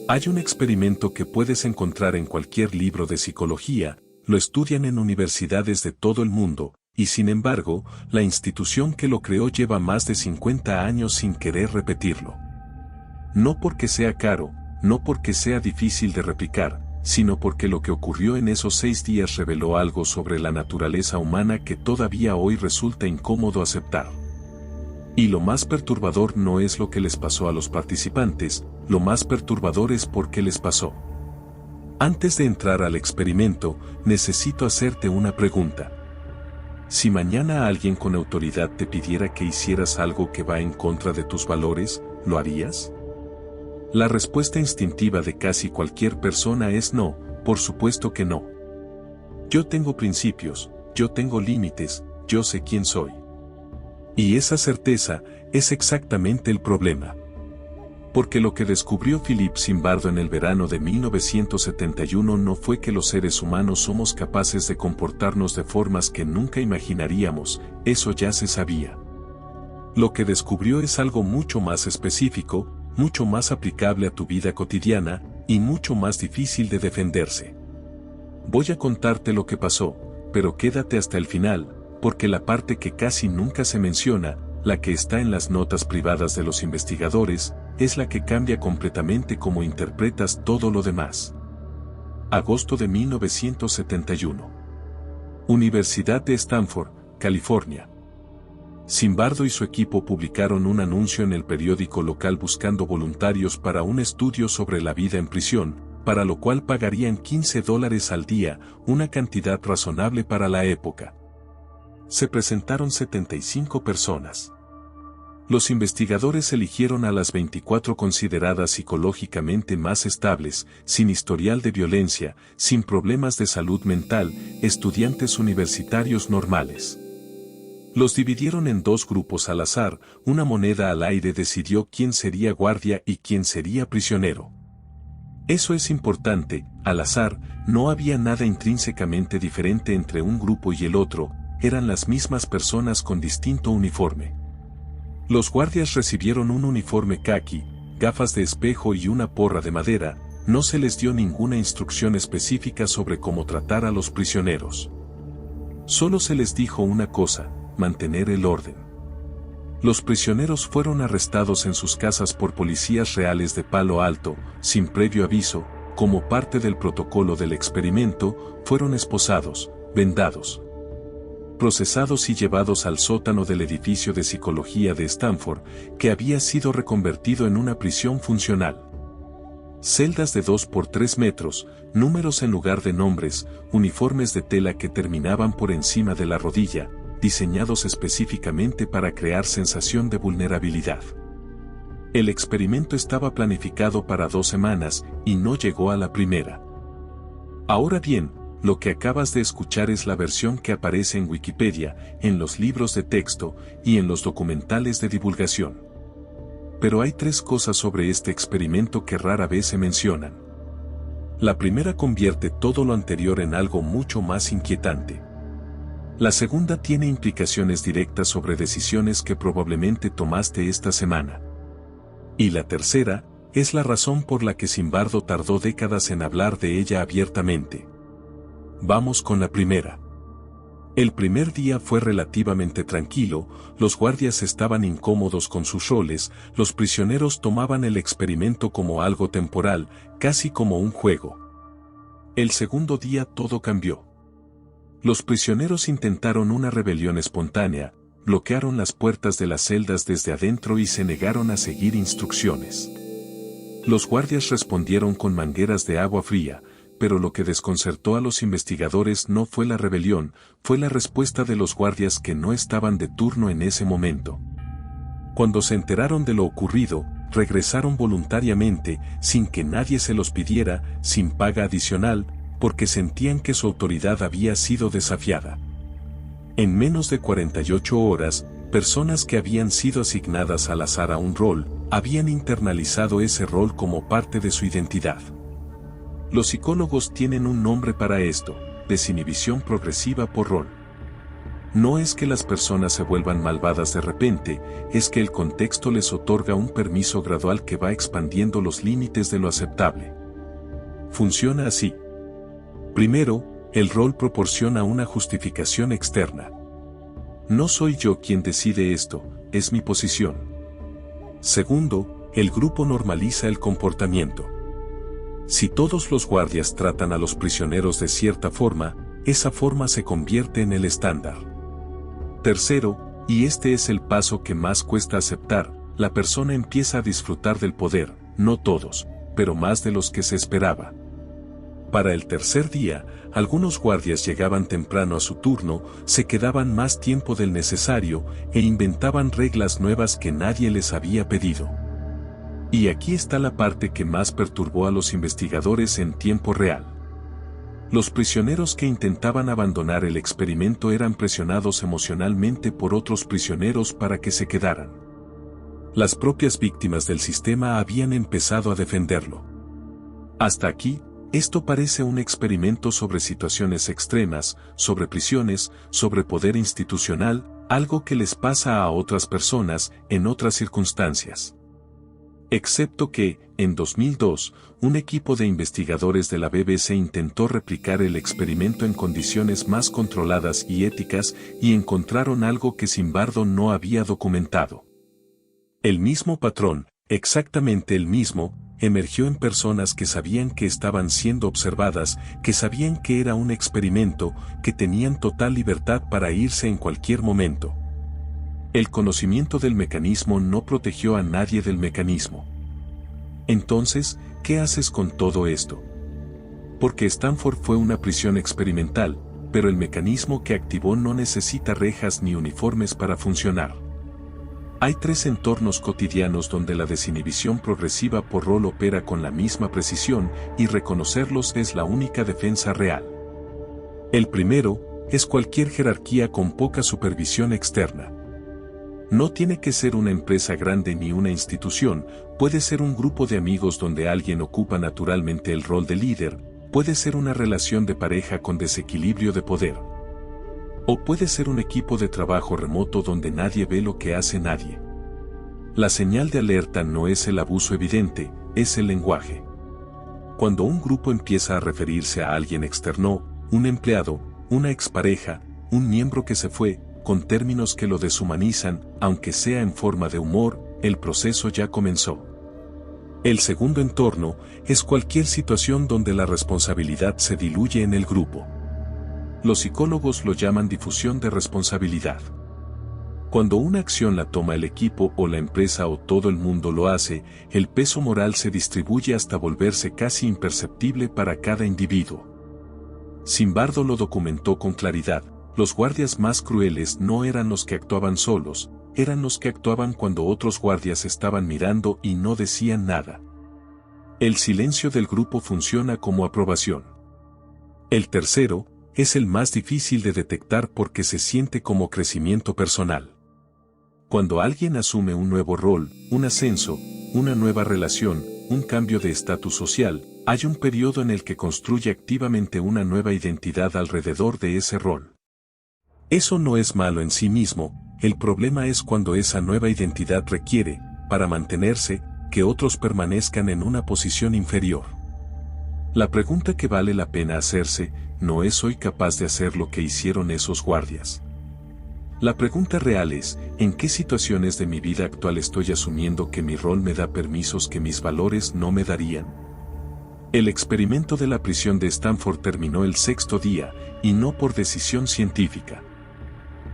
Hay un experimento que puedes encontrar en cualquier libro de psicología, lo estudian en universidades de todo el mundo, y sin embargo, la institución que lo creó lleva más de 50 años sin querer repetirlo. No porque sea caro, no porque sea difícil de replicar, sino porque lo que ocurrió en esos 6 días reveló algo sobre la naturaleza humana que todavía hoy resulta incómodo aceptar. Y lo más perturbador no es lo que les pasó a los participantes, lo más perturbador es por qué les pasó. Antes de entrar al experimento, necesito hacerte una pregunta. Si mañana alguien con autoridad te pidiera que hicieras algo que va en contra de tus valores, ¿lo harías? La respuesta instintiva de casi cualquier persona es no, por supuesto que no. Yo tengo principios, yo tengo límites, yo sé quién soy. Y esa certeza es exactamente el problema. Porque lo que descubrió Philip Zimbardo en el verano de 1971 no fue que los seres humanos somos capaces de comportarnos de formas que nunca imaginaríamos, eso ya se sabía. Lo que descubrió es algo mucho más específico, mucho más aplicable a tu vida cotidiana, y mucho más difícil de defenderse. Voy a contarte lo que pasó, pero quédate hasta el final, porque la parte que casi nunca se menciona, la que está en las notas privadas de los investigadores, es la que cambia completamente cómo interpretas todo lo demás. Agosto de 1971. Universidad de Stanford, California. Zimbardo y su equipo publicaron un anuncio en el periódico local buscando voluntarios para un estudio sobre la vida en prisión, para lo cual pagarían $15 al día, una cantidad razonable para la época. Se presentaron 75 personas. Los investigadores eligieron a las 24 consideradas psicológicamente más estables, sin historial de violencia, sin problemas de salud mental, estudiantes universitarios normales. Los dividieron en 2 grupos al azar, una moneda al aire decidió quién sería guardia y quién sería prisionero. Eso es importante, al azar, no había nada intrínsecamente diferente entre un grupo y el otro, eran las mismas personas con distinto uniforme. Los guardias recibieron un uniforme caqui, gafas de espejo y una porra de madera, no se les dio ninguna instrucción específica sobre cómo tratar a los prisioneros. Solo se les dijo una cosa, mantener el orden. Los prisioneros fueron arrestados en sus casas por policías reales de Palo Alto, sin previo aviso, como parte del protocolo del experimento, fueron esposados, vendados, procesados y llevados al sótano del edificio de psicología de Stanford, que había sido reconvertido en una prisión funcional. Celdas de 2 por 3 metros, números en lugar de nombres, uniformes de tela que terminaban por encima de la rodilla, diseñados específicamente para crear sensación de vulnerabilidad. El experimento estaba planificado para 2 semanas, y no llegó a la primera. Ahora bien, lo que acabas de escuchar es la versión que aparece en Wikipedia, en los libros de texto, y en los documentales de divulgación. Pero hay 3 cosas sobre este experimento que rara vez se mencionan. La primera convierte todo lo anterior en algo mucho más inquietante. La segunda tiene implicaciones directas sobre decisiones que probablemente tomaste esta semana. Y la tercera, es la razón por la que Zimbardo tardó décadas en hablar de ella abiertamente. Vamos con la primera. El primer día fue relativamente tranquilo, los guardias estaban incómodos con sus roles, los prisioneros tomaban el experimento como algo temporal, casi como un juego. El segundo día todo cambió. Los prisioneros intentaron una rebelión espontánea, bloquearon las puertas de las celdas desde adentro y se negaron a seguir instrucciones. Los guardias respondieron con mangueras de agua fría, pero lo que desconcertó a los investigadores no fue la rebelión, fue la respuesta de los guardias que no estaban de turno en ese momento. Cuando se enteraron de lo ocurrido, regresaron voluntariamente, sin que nadie se los pidiera, sin paga adicional, porque sentían que su autoridad había sido desafiada. En menos de 48 horas, personas que habían sido asignadas al azar a un rol, habían internalizado ese rol como parte de su identidad. Los psicólogos tienen un nombre para esto, desinhibición progresiva por rol. No es que las personas se vuelvan malvadas de repente, es que el contexto les otorga un permiso gradual que va expandiendo los límites de lo aceptable. Funciona así. Primero, el rol proporciona una justificación externa. No soy yo quien decide esto, es mi posición. Segundo, el grupo normaliza el comportamiento. Si todos los guardias tratan a los prisioneros de cierta forma, esa forma se convierte en el estándar. Tercero, y este es el paso que más cuesta aceptar, la persona empieza a disfrutar del poder, no todos, pero más de los que se esperaba. Para el tercer día, algunos guardias llegaban temprano a su turno, se quedaban más tiempo del necesario e inventaban reglas nuevas que nadie les había pedido. Y aquí está la parte que más perturbó a los investigadores en tiempo real. Los prisioneros que intentaban abandonar el experimento eran presionados emocionalmente por otros prisioneros para que se quedaran. Las propias víctimas del sistema habían empezado a defenderlo. Hasta aquí, esto parece un experimento sobre situaciones extremas, sobre prisiones, sobre poder institucional, algo que les pasa a otras personas en otras circunstancias. Excepto que, en 2002, un equipo de investigadores de la BBC intentó replicar el experimento en condiciones más controladas y éticas y encontraron algo que Zimbardo no había documentado. El mismo patrón, exactamente el mismo, emergió en personas que sabían que estaban siendo observadas, que sabían que era un experimento, que tenían total libertad para irse en cualquier momento. El conocimiento del mecanismo no protegió a nadie del mecanismo. Entonces, ¿qué haces con todo esto? Porque Stanford fue una prisión experimental, pero el mecanismo que activó no necesita rejas ni uniformes para funcionar. Hay 3 entornos cotidianos donde la desinhibición progresiva por rol opera con la misma precisión y reconocerlos es la única defensa real. El primero es cualquier jerarquía con poca supervisión externa. No tiene que ser una empresa grande ni una institución, puede ser un grupo de amigos donde alguien ocupa naturalmente el rol de líder, puede ser una relación de pareja con desequilibrio de poder. O puede ser un equipo de trabajo remoto donde nadie ve lo que hace nadie. La señal de alerta no es el abuso evidente, es el lenguaje. Cuando un grupo empieza a referirse a alguien externo, un empleado, una expareja, un miembro que se fue, con términos que lo deshumanizan, aunque sea en forma de humor, el proceso ya comenzó. El segundo entorno es cualquier situación donde la responsabilidad se diluye en el grupo. Los psicólogos lo llaman difusión de responsabilidad. Cuando una acción la toma el equipo o la empresa o todo el mundo lo hace, el peso moral se distribuye hasta volverse casi imperceptible para cada individuo. Zimbardo lo documentó con claridad. Los guardias más crueles no eran los que actuaban solos, eran los que actuaban cuando otros guardias estaban mirando y no decían nada. El silencio del grupo funciona como aprobación. El tercero es el más difícil de detectar porque se siente como crecimiento personal. Cuando alguien asume un nuevo rol, un ascenso, una nueva relación, un cambio de estatus social, hay un periodo en el que construye activamente una nueva identidad alrededor de ese rol. Eso no es malo en sí mismo, el problema es cuando esa nueva identidad requiere, para mantenerse, que otros permanezcan en una posición inferior. La pregunta que vale la pena hacerse, no es ¿soy capaz de hacer lo que hicieron esos guardias? La pregunta real es, ¿en qué situaciones de mi vida actual estoy asumiendo que mi rol me da permisos que mis valores no me darían? El experimento de la prisión de Stanford terminó el 6º día, y no por decisión científica,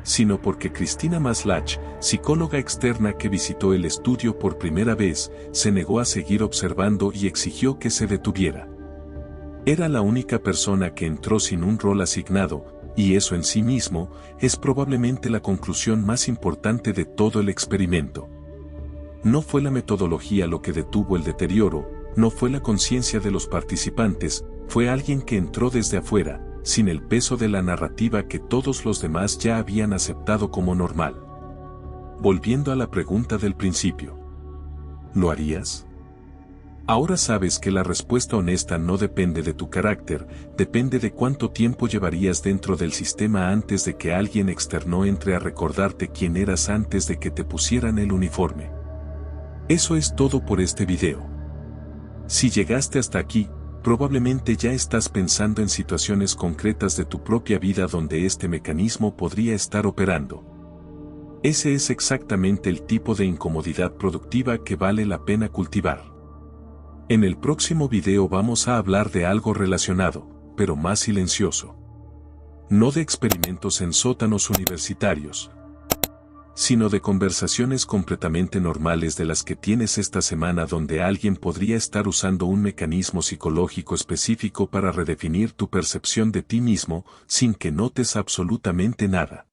sino porque Christina Maslach, psicóloga externa que visitó el estudio por primera vez, se negó a seguir observando y exigió que se detuviera. Era la única persona que entró sin un rol asignado, y eso en sí mismo, es probablemente la conclusión más importante de todo el experimento. No fue la metodología lo que detuvo el deterioro, no fue la conciencia de los participantes, fue alguien que entró desde afuera, sin el peso de la narrativa que todos los demás ya habían aceptado como normal. Volviendo a la pregunta del principio. ¿Lo harías? Ahora sabes que la respuesta honesta no depende de tu carácter, depende de cuánto tiempo llevarías dentro del sistema antes de que alguien externo entre a recordarte quién eras antes de que te pusieran el uniforme. Eso es todo por este video. Si llegaste hasta aquí, probablemente ya estás pensando en situaciones concretas de tu propia vida donde este mecanismo podría estar operando. Ese es exactamente el tipo de incomodidad productiva que vale la pena cultivar. En el próximo video vamos a hablar de algo relacionado, pero más silencioso. No de experimentos en sótanos universitarios, sino de conversaciones completamente normales de las que tienes esta semana donde alguien podría estar usando un mecanismo psicológico específico para redefinir tu percepción de ti mismo sin que notes absolutamente nada.